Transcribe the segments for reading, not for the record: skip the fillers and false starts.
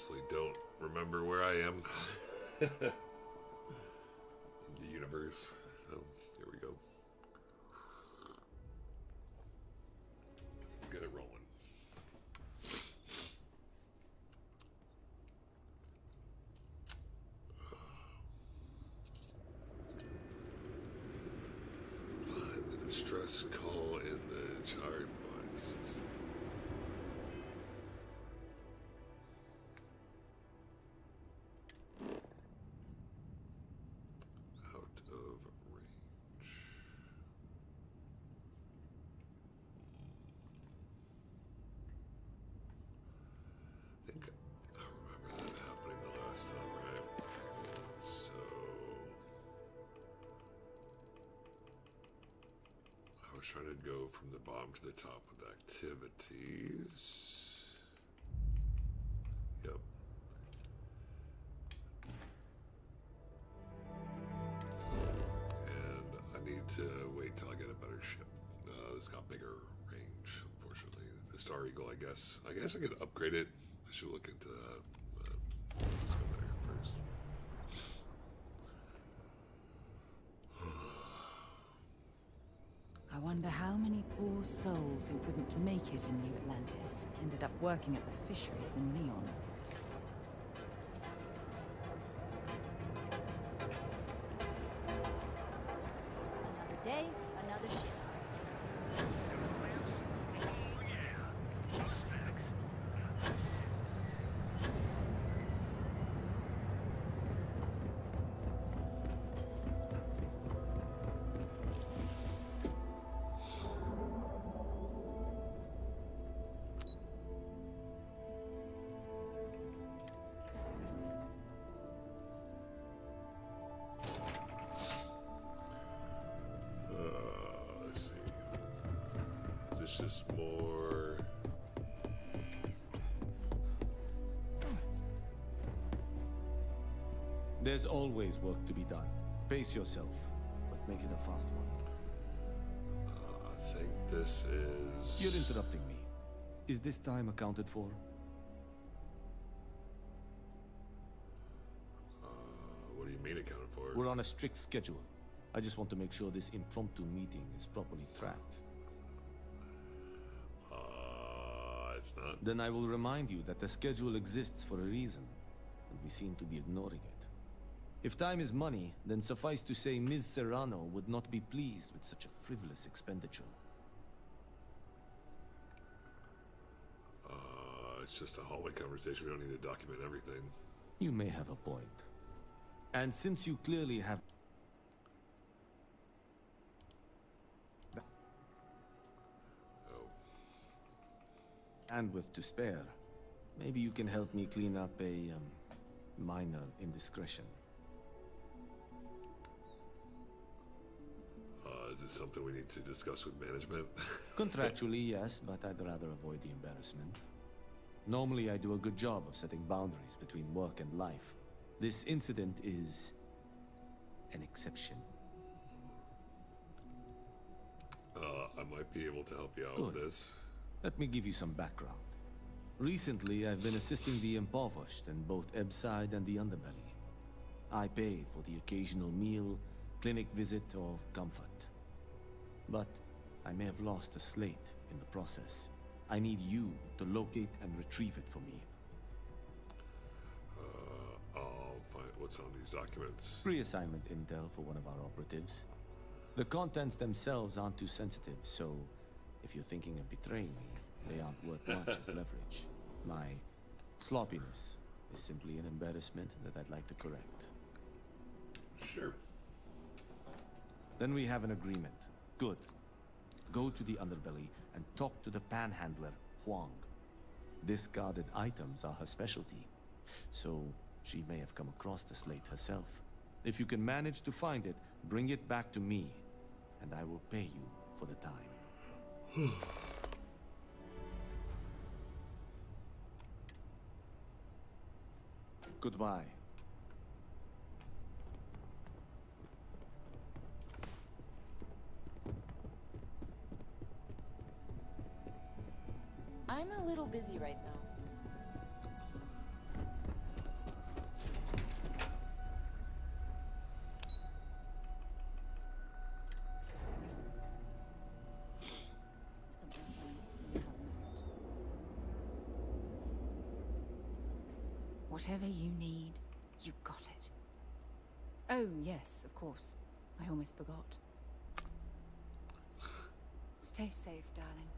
honestly don't remember where I am in the universe. So, here we go. Let's get it rolling. Find the distress call in the chart body system. Out of range. I think I remember that happening the last time, right? So I was trying to go from the bottom to the top with activities. Yep. And I need to wait till I get a better ship. It's got bigger range, unfortunately. The Star Eagle, I guess. I guess I could upgrade it. I should look into that. Let's go there first. I wonder how many poor souls who couldn't make it in New Atlantis ended up working at the fisheries in Neon. Another day, another ship. Let's see. Is this just more? There's always work to be done. Pace yourself, but make it a fast one. I think this is. You're interrupting me. Is this time accounted for? What do you mean accounted for? We're on a strict schedule. I just want to make sure this impromptu meeting is properly tracked. It's not. Then I will remind you that the schedule exists for a reason, and we seem to be ignoring it. If time is money, then suffice to say Ms. Serrano would not be pleased with such a frivolous expenditure. It's just a hallway conversation. We don't need to document everything. You may have a point. And since you clearly have... Oh. bandwidth to spare, maybe you can help me clean up a minor indiscretion. Is this something we need to discuss with management? Contractually, yes, but I'd rather avoid the embarrassment. Normally, I do a good job of setting boundaries between work and life. This incident is an exception. I might be able to help you out with Good. this. Let me give you some background. Recently, I've been assisting the impoverished in both Ebside and the Underbelly. I pay for the occasional meal, clinic visit, or comfort. But I may have lost a slate in the process. I need you to locate and retrieve it for me. I'll find what's on these documents. Pre-assignment intel for one of our operatives. The contents themselves aren't too sensitive, so if you're thinking of betraying me, they aren't worth much as leverage. My sloppiness is simply an embarrassment that I'd like to correct. Sure. Then we have an agreement. Good. Go to the Underbelly and talk to the panhandler, Huang. Discarded items are her specialty, so she may have come across the slate herself. If you can manage to find it, bring it back to me, and I will pay you for the time. Goodbye. I'm a little busy right now. Whatever you need, you got it. Oh, yes, of course. I almost forgot. Stay safe, darling.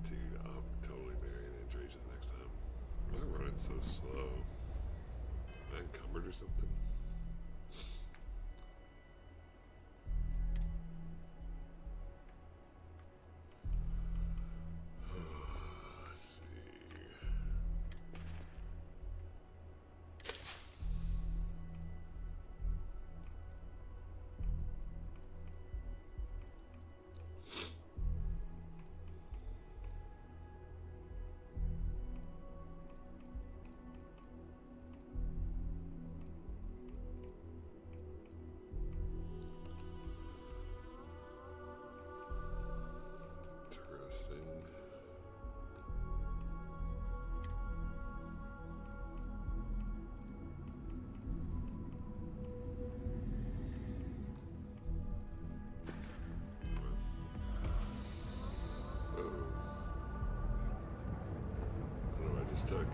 Dude, I'm totally marrying Andreja the next time. Why am I running so slow? Am I encumbered or something? Let's see. Interesting. Oh. I don't know what I just took.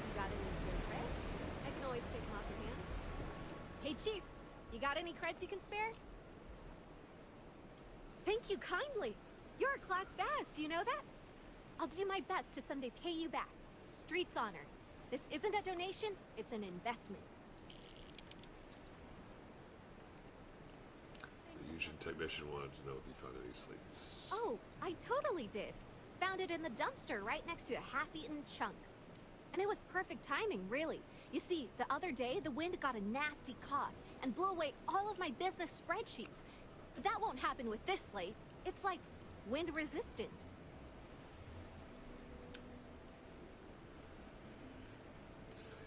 You got any spare creds? I can always take them off your hands. Hey, Chief, you got any creds you can spare? Thank you kindly. You're a class bass, you know that? I'll do my best to someday pay you back. Street's honor. This isn't a donation, it's an investment. The Fusion technician wanted to know if you found any slates. Oh, I totally did. Found it in the dumpster right next to a half-eaten chunk. And it was perfect timing, really. You see, the other day, the wind got a nasty cough and blew away all of my business spreadsheets. But that won't happen with this slate. It's like wind resistant.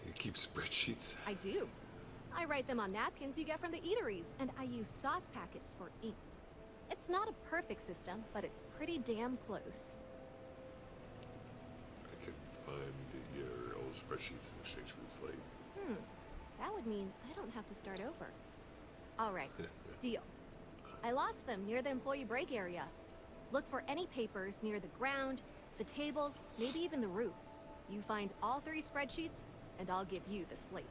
You keep spreadsheets? I do. I write them on napkins you get from the eateries, and I use sauce packets for ink. It's not a perfect system, but it's pretty damn close. I could find your old spreadsheets in exchange for the slate. That would mean I don't have to start over. All right, deal. I lost them near the employee break area. Look for any papers near the ground, the tables, maybe even the roof. You find all 3 spreadsheets, and I'll give you the slate.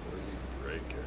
Employee break area.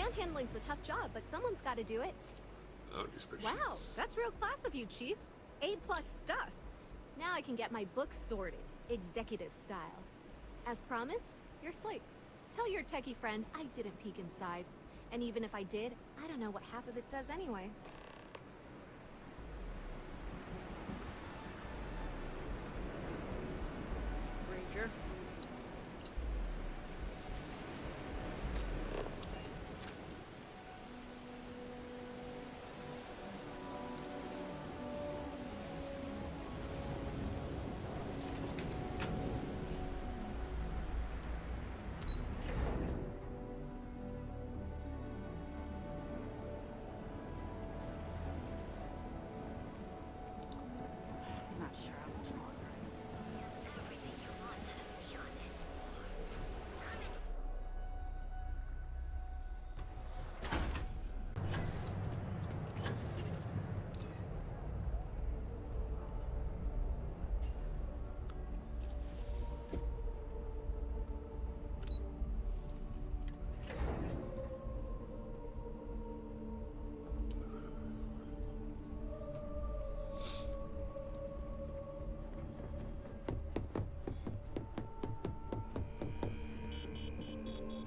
Panhandling's a tough job, but someone's got to do it. I don't do spreadsheets. Wow, that's real class of you, Chief. A-plus stuff. Now I can get my books sorted, executive style. As promised, your slate. Tell your techie friend I didn't peek inside. And even if I did, I don't know what half of it says anyway. Ranger. Not sure how much longer.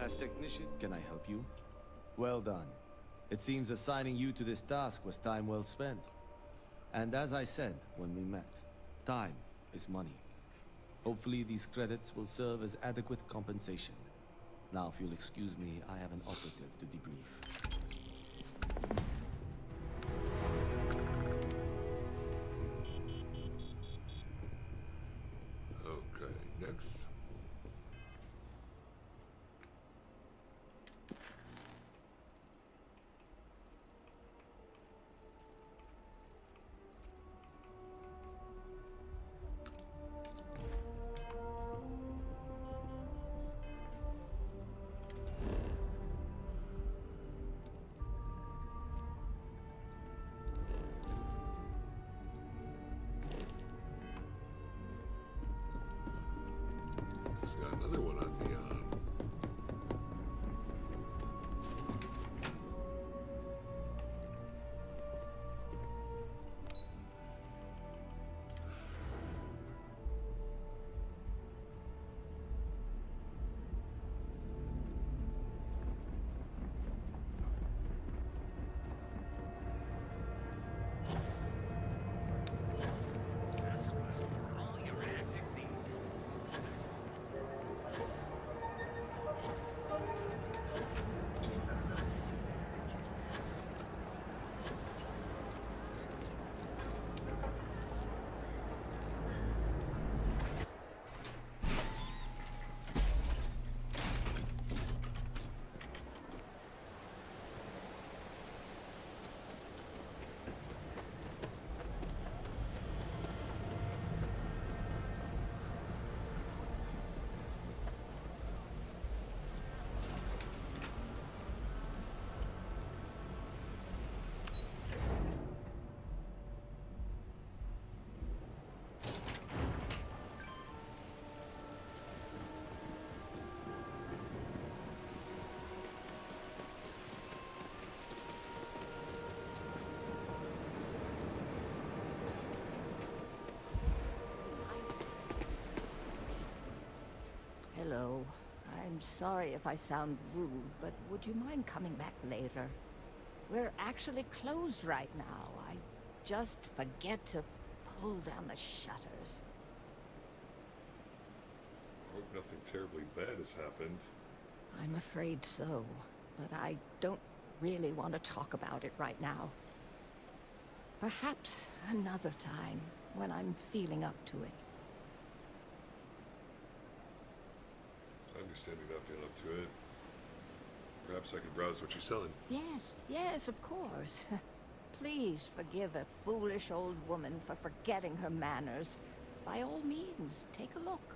As technician, can I help you? Well done. It seems assigning you to this task was time well spent. And as I said when we met, time is money. Hopefully these credits will serve as adequate compensation. Now, if you'll excuse me, I have an operative to debrief. Okay, next. So we got another one on Neon. Hello. I'm sorry if I sound rude, but would you mind coming back later? We're actually closed right now. I just forget to pull down the shutters. Hope nothing terribly bad has happened. I'm afraid so, but I don't really want to talk about it right now. Perhaps another time, when I'm feeling up to it. I understand you're not feeling up to it. Perhaps I could browse what you're selling. Yes, of course. Please forgive a foolish old woman for forgetting her manners. By all means, take a look.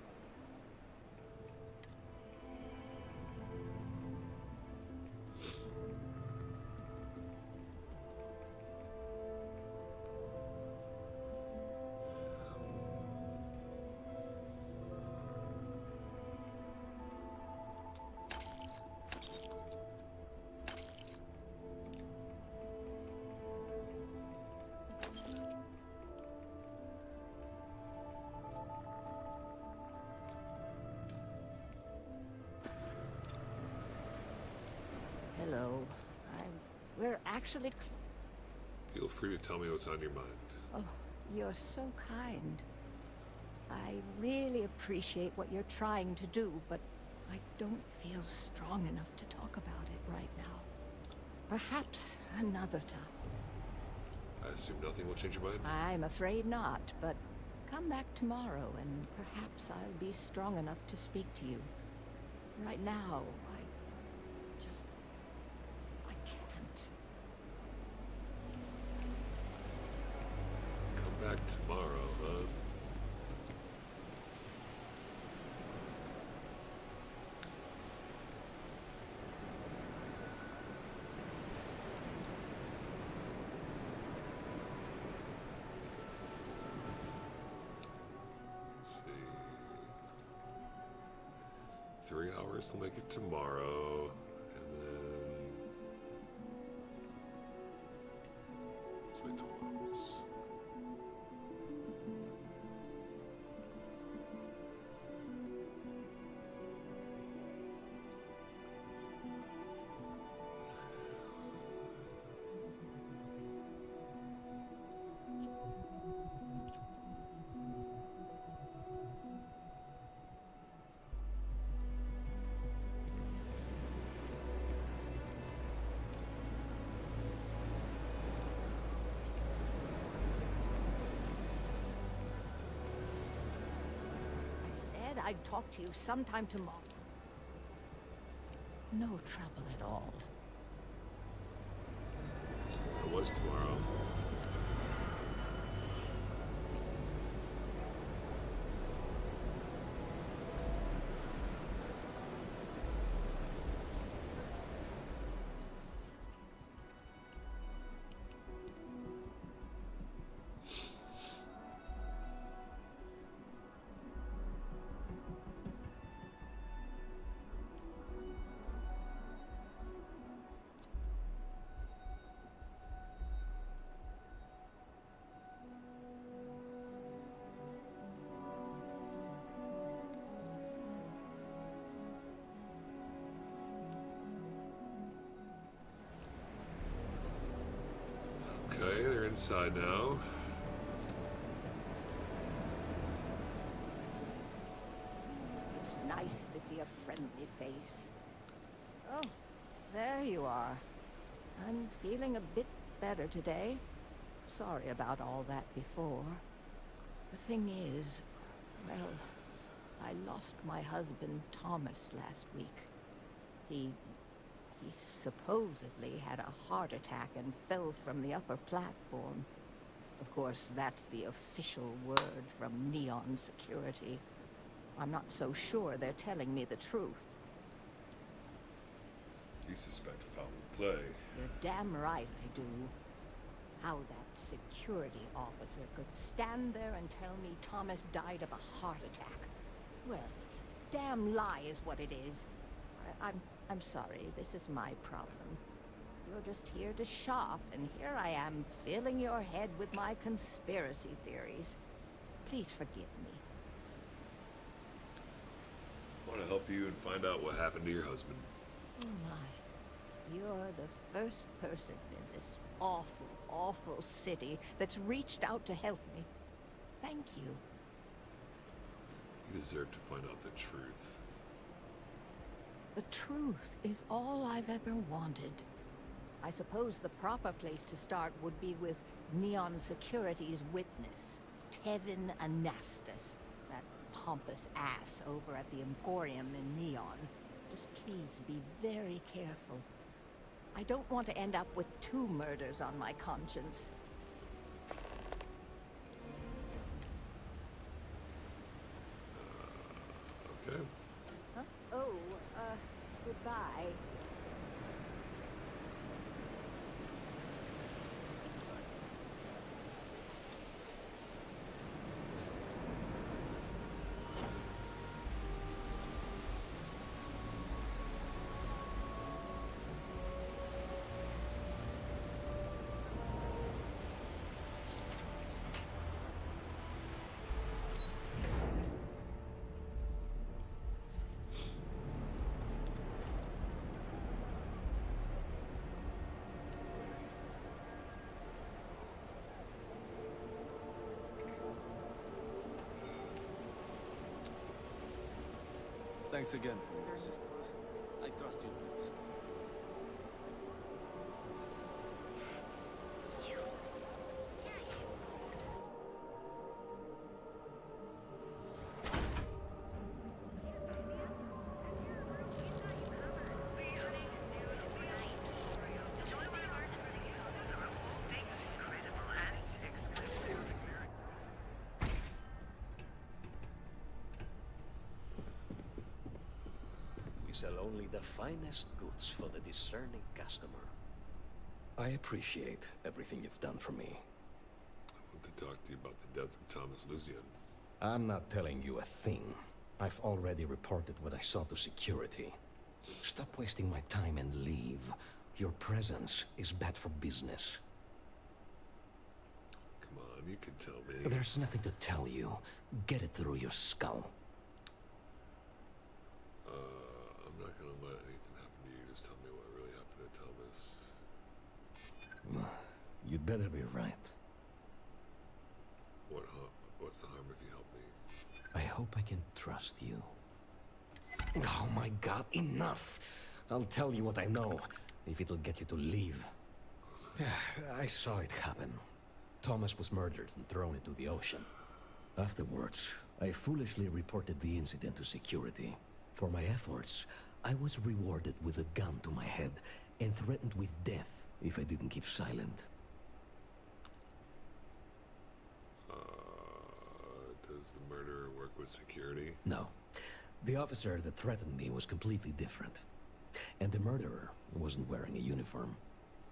actually Feel free to tell me what's on your mind. Oh, you're so kind. I really appreciate what you're trying to do, but I don't feel strong enough to talk about it right now. Perhaps another time. I assume nothing will change your mind? I'm afraid not, but come back tomorrow and perhaps I'll be strong enough to speak to you. Right now, I can't. Come back tomorrow, huh? Let's see. 3 hours will make it tomorrow, and then let's wait 12 hours. I said I'd talk to you sometime tomorrow. No trouble at all. It was tomorrow. Okay, they're inside now. It's nice to see a friendly face. Oh, there you are. I'm feeling a bit better today. Sorry about all that before. The thing is, well, I lost my husband Thomas last week. He supposedly had a heart attack and fell from the upper platform. Of course, that's the official word from Neon Security. I'm not so sure they're telling me the truth. You suspect foul play. You're damn right I do. How that security officer could stand there and tell me Thomas died of a heart attack. Well, it's a damn lie is what it is. I'm sorry, this is my problem. You're just here to shop, and here I am filling your head with my conspiracy theories. Please forgive me. I want to help you and find out what happened to your husband. Oh my. You're the first person in this awful, awful city that's reached out to help me. Thank you. You deserve to find out the truth. The truth is all I've ever wanted. I suppose the proper place to start would be with Neon Security's witness, Tevin Anastas, that pompous ass over at the Emporium in Neon. Just please be very careful. I don't want to end up with 2 murders on my conscience. Okay. Huh? Oh, goodbye. Thanks again for your assistance. I trust you'll be discreet. We sell only the finest goods for the discerning customer. I appreciate everything you've done for me. I want to talk to you about the death of Thomas Lucian. I'm not telling you a thing. I've already reported what I saw to security. Stop wasting my time and leave. Your presence is bad for business. Come on, you can tell me. There's nothing to tell you. Get it through your skull. I'm not gonna let anything happen to you. Just tell me what really happened to Thomas. You'd better be right. What's the harm if you help me? I hope I can trust you. Oh my god, enough! I'll tell you what I know, if it'll get you to leave. I saw it happen. Thomas was murdered and thrown into the ocean. Afterwards, I foolishly reported the incident to security. For my efforts, I was rewarded with a gun to my head and threatened with death if I didn't keep silent. Does the murderer work with security? No. The officer that threatened me was completely different. And the murderer wasn't wearing a uniform.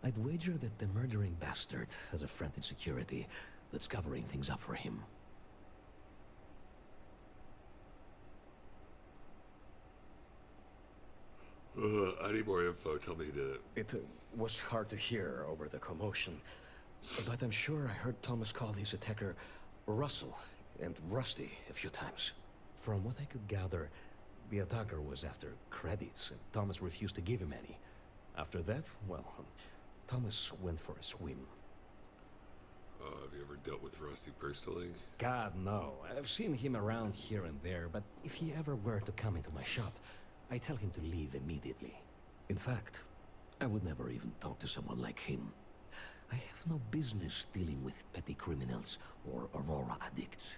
I'd wager that the murdering bastard has a friend in security that's covering things up for him. I need more info. Tell me who did it. It was hard to hear over the commotion. But I'm sure I heard Thomas call his attacker Russell and Rusty a few times. From what I could gather, the attacker was after credits, and Thomas refused to give him any. After that, well, Thomas went for a swim. Have you ever dealt with Rusty personally? God, no. I've seen him around here and there, but if he ever were to come into my shop, I tell him to leave immediately. In fact, I would never even talk to someone like him. I have no business dealing with petty criminals or Aurora addicts.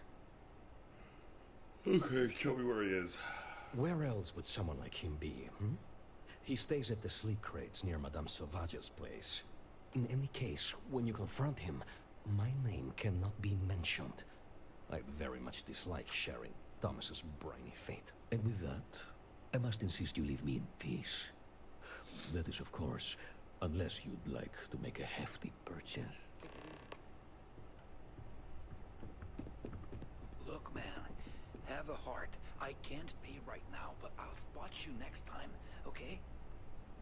Okay, tell me where he is. Where else would someone like him be, hmm? He stays at the sleep crates near Madame Sauvage's place. In any case, when you confront him, my name cannot be mentioned. I very much dislike sharing Thomas's briny fate. And with that, I must insist you leave me in peace. That is, of course, unless you'd like to make a hefty purchase. Look, man, have a heart. I can't pay right now, but I'll spot you next time, okay?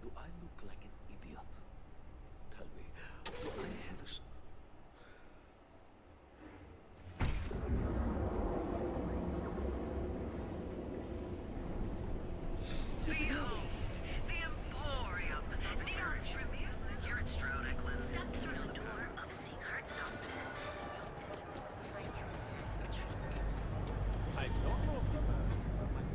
Do I look like an idiot? Tell me, do I have a... Behold, the Emporium. Nearest review. You're at Stroud Eklund. Step through the door of Seaghart Mountain. I don't know if my sister...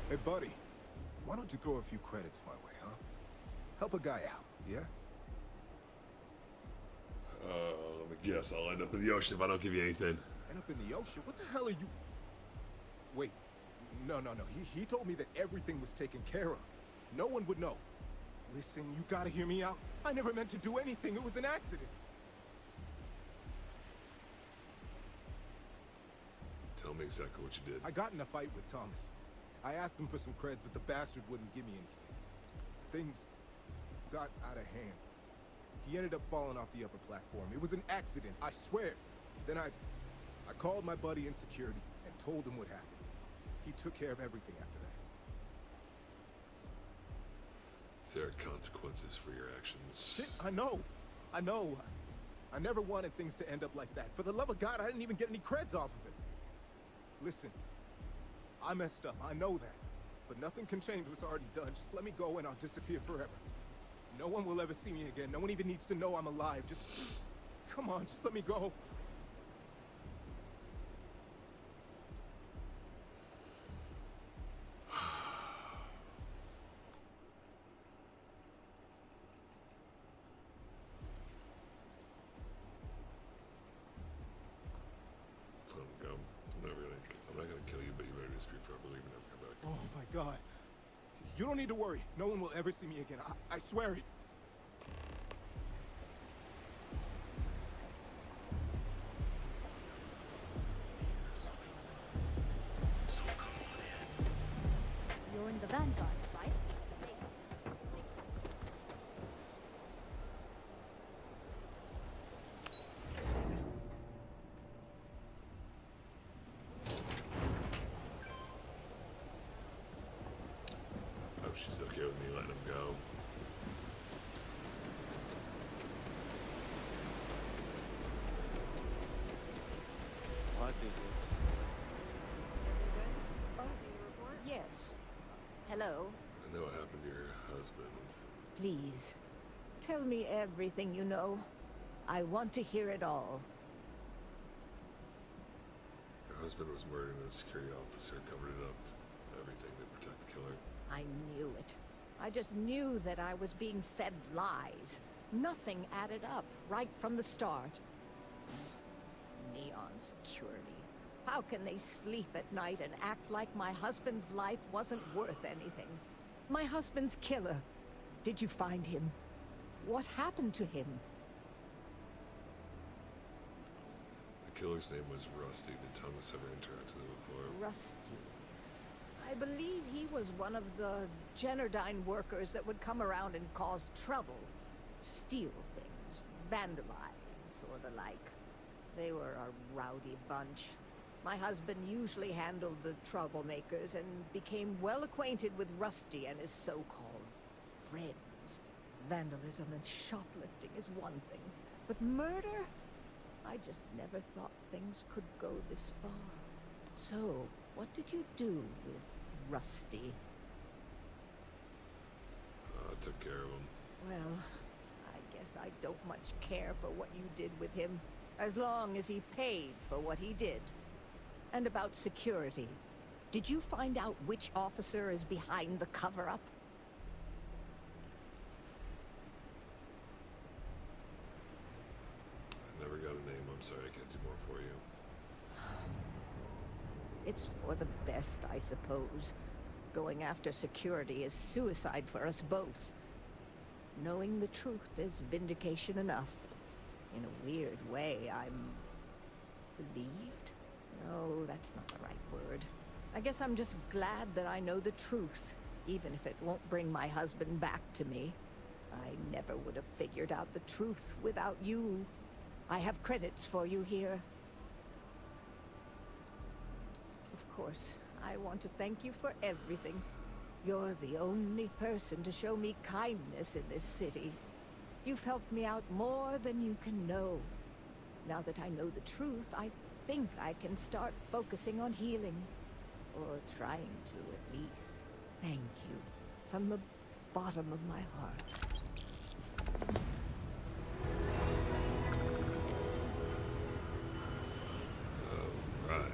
Hey, buddy. Why don't you throw a few credits my way, huh? Help a guy out, yeah? Let me guess. I'll end up in the ocean if I don't give you anything. End up in the ocean? What the hell are you... Wait. No. He told me that everything was taken care of. No one would know. Listen, you gotta hear me out. I never meant to do anything. It was an accident. Tell me exactly what you did. I got in a fight with Thomas. I asked him for some creds, but the bastard wouldn't give me anything. Things got out of hand. He ended up falling off the upper platform. It was an accident, I swear. Then I called my buddy in security and told him what happened. He took care of everything after that. There are consequences for your actions. Shit, I know. I never wanted things to end up like that. For the love of God, I didn't even get any creds off of it. Listen, I messed up, I know that. But nothing can change what's already done. Just let me go and I'll disappear forever. No one will ever see me again. No one even needs to know I'm alive. Just... come on, just let me go. Let's let him go. I'm not gonna kill you, but you better disappear forever. Leave and never come back. Oh my God. You don't need to worry. No one will ever see me again. I swear it. You're in the Vanguard, right? I hope she's okay with me letting him go. What is it? Yes. Hello. I know what happened to your husband. Please, tell me everything you know. I want to hear it all. Your husband was murdered and a security officer covered it up. Everything to protect the killer. I knew it. I just knew that I was being fed lies. Nothing added up right from the start. Neon security. How can they sleep at night and act like my husband's life wasn't worth anything? My husband's killer. Did you find him? What happened to him? The killer's name was Rusty. Did Thomas ever interact with him before? Rusty. I believe he was one of the Generdyne workers that would come around and cause trouble. Steal things, vandalize, or the like. They were a rowdy bunch. My husband usually handled the troublemakers and became well acquainted with Rusty and his so-called friends. Vandalism and shoplifting is one thing, but murder? I just never thought things could go this far. So, what did you do with Rusty? I took care of him. Well, I guess I don't much care for what you did with him, as long as he paid for what he did. And about security. Did you find out which officer is behind the cover-up? I never got a name. I'm sorry, I can't do more for you. It's for the best, I suppose. Going after security is suicide for us both. Knowing the truth is vindication enough. In a weird way, I'm... relieved? No, that's not the right word. I guess I'm just glad that I know the truth, even if it won't bring my husband back to me. I never would have figured out the truth without you. I have credits for you here. Of course, I want to thank you for everything. You're the only person to show me kindness in this city. You've helped me out more than you can know. Now that I know the truth, I think I can start focusing on healing. Or trying to, at least. Thank you. From the bottom of my heart. All right.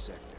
sector.